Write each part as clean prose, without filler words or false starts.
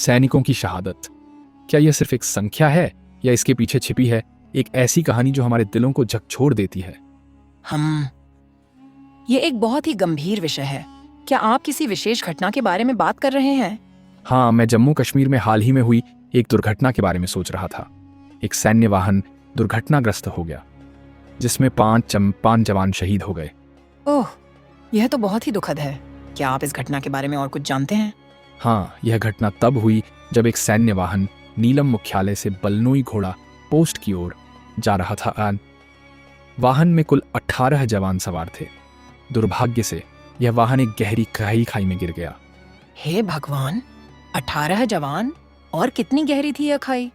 सैनिकों की शहादत, क्या यह सिर्फ एक संख्या है या इसके पीछे छिपी है एक ऐसी कहानी जो हमारे दिलों को झकझोर देती है? ये एक बहुत ही गंभीर विषय है। क्या आप किसी विशेष घटना के बारे में बात कर रहे हैं? हाँ, मैं जम्मू कश्मीर में हाल ही में हुई एक दुर्घटना के बारे में सोच रहा था। एक सैन्य वाहन दुर्घटनाग्रस्त हो गया जिसमें पांच जवान शहीद हो गए। ओह, यह तो बहुत ही दुखद है। क्या आप इस घटना के बारे में और कुछ जानते हैं? हाँ, यह घटना तब हुई जब एक सैन्य वाहन नीलम मुख्यालय से बलनोई घोड़ा पोस्ट की ओर जा रहा था। वाहन में कुल 18 जवान सवार थे। दुर्भाग्य से यह वाहन एक गहरी खाई में गिर गया। हे भगवान, 18 जवान! और कितनी गहरी थी यह खाई?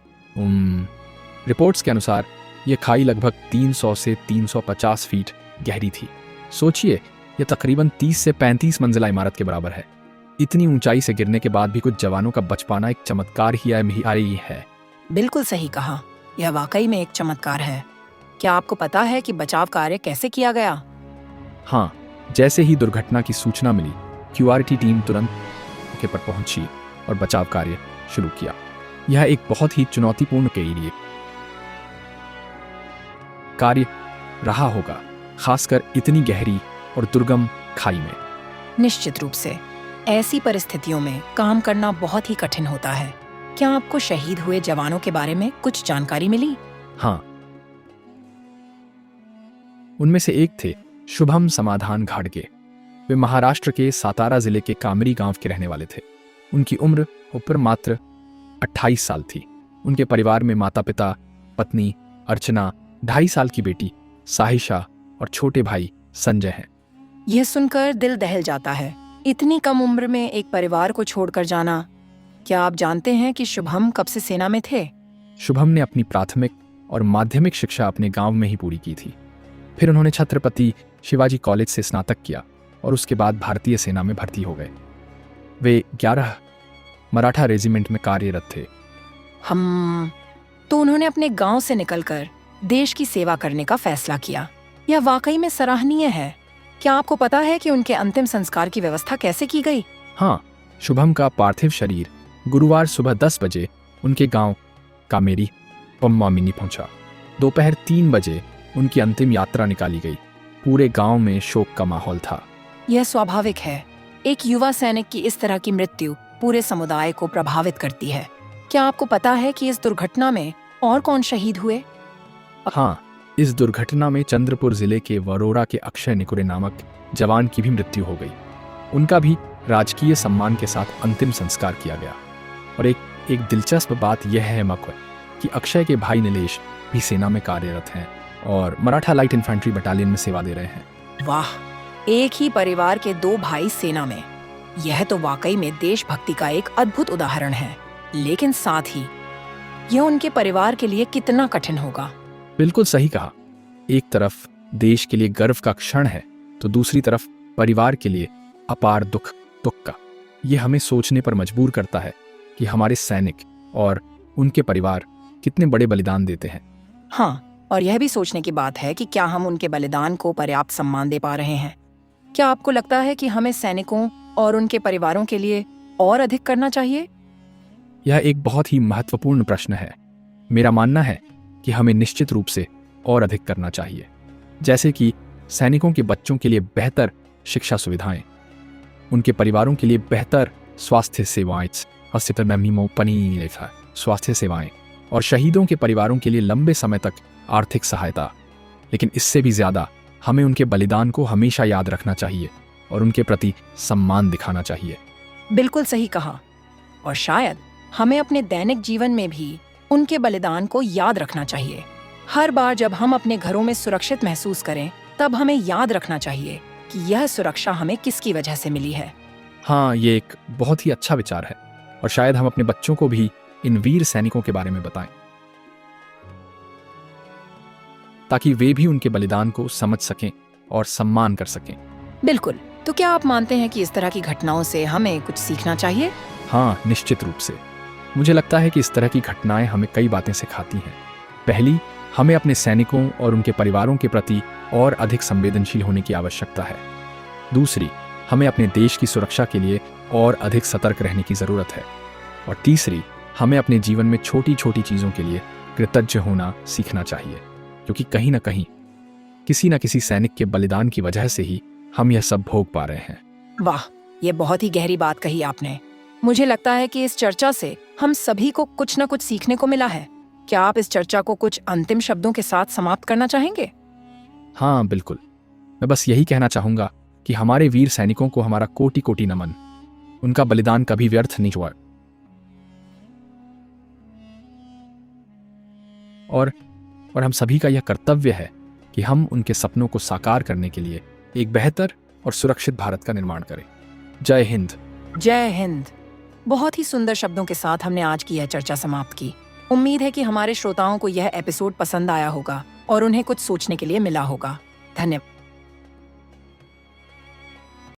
रिपोर्ट्स के अनुसार यह खाई लगभग 300 से 350 फीट गहरी थी। सोचिए, यह तकरीबन 30 से 35 मंजिला इमारत के बराबर है। इतनी ऊंचाई से गिरने के बाद भी कुछ जवानों का बच पाना एक चमत्कार ही है। बिल्कुल सही कहा, यह वाकई में एक चमत्कार है। क्या आपको पता है कि बचाव कार्य कैसे किया गया? हाँ, जैसे ही दुर्घटना की सूचना मिली, क्यूआरटी टीम तुरंत मौके पर पहुंची और बचाव कार्य शुरू किया। यह एक बहुत ही चुनौतीपूर्ण कार्य रहा होगा, खासकर इतनी गहरी और दुर्गम खाई में। निश्चित रूप से ऐसी परिस्थितियों में काम करना बहुत ही कठिन होता है। क्या आपको शहीद हुए जवानों के बारे में कुछ जानकारी मिली? हाँ, उनमें से एक थे शुभम समाधान घाटगे। वे महाराष्ट्र के सातारा जिले के कामरी गांव के रहने वाले थे। उनकी उम्र ऊपर मात्र 28 साल थी। उनके परिवार में माता पिता, पत्नी अर्चना, 2.5 साल की बेटी साहिशा और छोटे भाई संजय हैं। यह सुनकर दिल दहल जाता है, इतनी कम उम्र में एक परिवार को छोड़कर जाना। क्या आप जानते हैं कि शुभम कब से सेना में थे? शुभम ने अपनी प्राथमिक और माध्यमिक शिक्षा अपने गांव में ही पूरी की थी। फिर उन्होंने छत्रपति शिवाजी कॉलेज से स्नातक किया और उसके बाद भारतीय सेना में भर्ती हो गए। वे 11 मराठा रेजिमेंट में कार्यरत थे। तो उन्होंने अपने गांव से निकलकर देश की सेवा करने का फैसला किया। यह वाकई में सराहनीय है। क्या आपको पता है कि उनके अंतिम संस्कार की व्यवस्था कैसे की गई? हाँ, शुभम का पार्थिव शरीर गुरुवार सुबह 10 बजे उनके गांव कामेरी पम्मामिनी पहुंचा। दोपहर 3 बजे उनकी अंतिम यात्रा निकाली गई। पूरे गांव में शोक का माहौल था। यह स्वाभाविक है। एक युवा सैनिक की इस तरह की मृत्यु पूरे समुदाय को प्रभावित करती है। क्या आपको पता है कि इस दुर्घटना में और कौन शहीद हुए? हाँ, इस दुर्घटना में चंद्रपुर जिले के वरोरा के अक्षय निकुरे नामक जवान की भी मृत्यु हो गई। उनका भी राजकीय सम्मान के साथ अंतिम संस्कार किया गया। और एक दिलचस्प बात यह है कि अक्षय के भाई नीलेश भी सेना में कार्यरत हैं और मराठा लाइट इन्फेंट्री बटालियन में सेवा दे रहे हैं। वाह, एक ही परिवार के 2 भाई सेना में। यह तो वाकई में देशभक्ति का एक अद्भुत उदाहरण है। लेकिन साथ ही यह उनके परिवार के लिए कितना कठिन होगा। बिल्कुल सही कहा। एक तरफ देश के लिए गर्व का क्षण है तो दूसरी तरफ परिवार के लिए अपार दुख का। यह हमें सोचने पर मजबूर करता है कि हमारे सैनिक और उनके परिवार कितने बड़े बलिदान देते हैं। हाँ, और यह भी सोचने की बात है कि क्या हम उनके बलिदान को पर्याप्त सम्मान दे पा रहे हैं। क्या आपको लगता है कि हमें सैनिकों और उनके परिवारों के लिए और अधिक करना चाहिए? यह एक बहुत ही महत्वपूर्ण प्रश्न है। मेरा मानना है कि हमें निश्चित रूप से और अधिक करना चाहिए, जैसे कि सैनिकों के बच्चों के लिए बेहतर शिक्षा सुविधाएं, उनके परिवारों के लिए बेहतर स्वास्थ्य सेवाएं और शहीदों के परिवारों के लिए लंबे समय तक आर्थिक सहायता। लेकिन इससे भी ज्यादा हमें उनके बलिदान को हमेशा याद रखना चाहिए और उनके प्रति सम्मान दिखाना चाहिए। बिल्कुल सही कहा। और शायद हमें अपने दैनिक जीवन में भी उनके बलिदान को याद रखना चाहिए। हर बार जब हम अपने घरों में सुरक्षित महसूस करें, तब हमें याद रखना चाहिए कि यह सुरक्षा हमें किसकी वजह से मिली है। हाँ, ये एक बहुत ही अच्छा विचार है और शायद हम अपने बच्चों को भी इन वीर सैनिकों के बारे में बताएं, ताकि वे भी उनके बलिदान को समझ सकें और सम्मान कर सकें। बिल्कुल। तो क्या आप मानते हैं कि इस तरह की घटनाओं से हमें कुछ सीखना चाहिए? हाँ, निश्चित रूप से। मुझे लगता है कि इस तरह की घटनाएं हमें कई बातें सिखाती हैं। पहली, हमें अपने सैनिकों और उनके परिवारों के प्रति और अधिक संवेदनशील होने की आवश्यकता है। दूसरी, हमें अपने देश की सुरक्षा के लिए और अधिक सतर्क रहने की जरूरत है। और तीसरी, हमें अपने जीवन में छोटी छोटी चीज़ों के लिए कृतज्ञ होना सीखना चाहिए, क्योंकि कहीं ना कहीं किसी न किसी सैनिक के बलिदान की वजह से ही हम यह सब भोग पा रहे हैं। वाह, ये बहुत ही गहरी बात कही आपने। मुझे लगता है कि इस चर्चा से हम सभी को कुछ न कुछ सीखने को मिला है। क्या आप इस चर्चा को कुछ अंतिम शब्दों के साथ समाप्त करना चाहेंगे? हाँ बिल्कुल, मैं बस यही कहना चाहूंगा कि हमारे वीर सैनिकों को हमारा कोटि कोटि नमन। उनका बलिदान कभी व्यर्थ नहीं हुआ। और हम सभी का यह कर्तव्य है कि हम उनके सपनों को साकार करने के लिए एक बेहतर और सुरक्षित भारत का निर्माण करें। जय हिंद। जय हिंद। बहुत ही सुंदर शब्दों के साथ हमने आज की यह चर्चा समाप्त की। उम्मीद है कि हमारे श्रोताओं को यह एपिसोड पसंद आया होगा और उन्हें कुछ सोचने के लिए मिला होगा। धन्यवाद।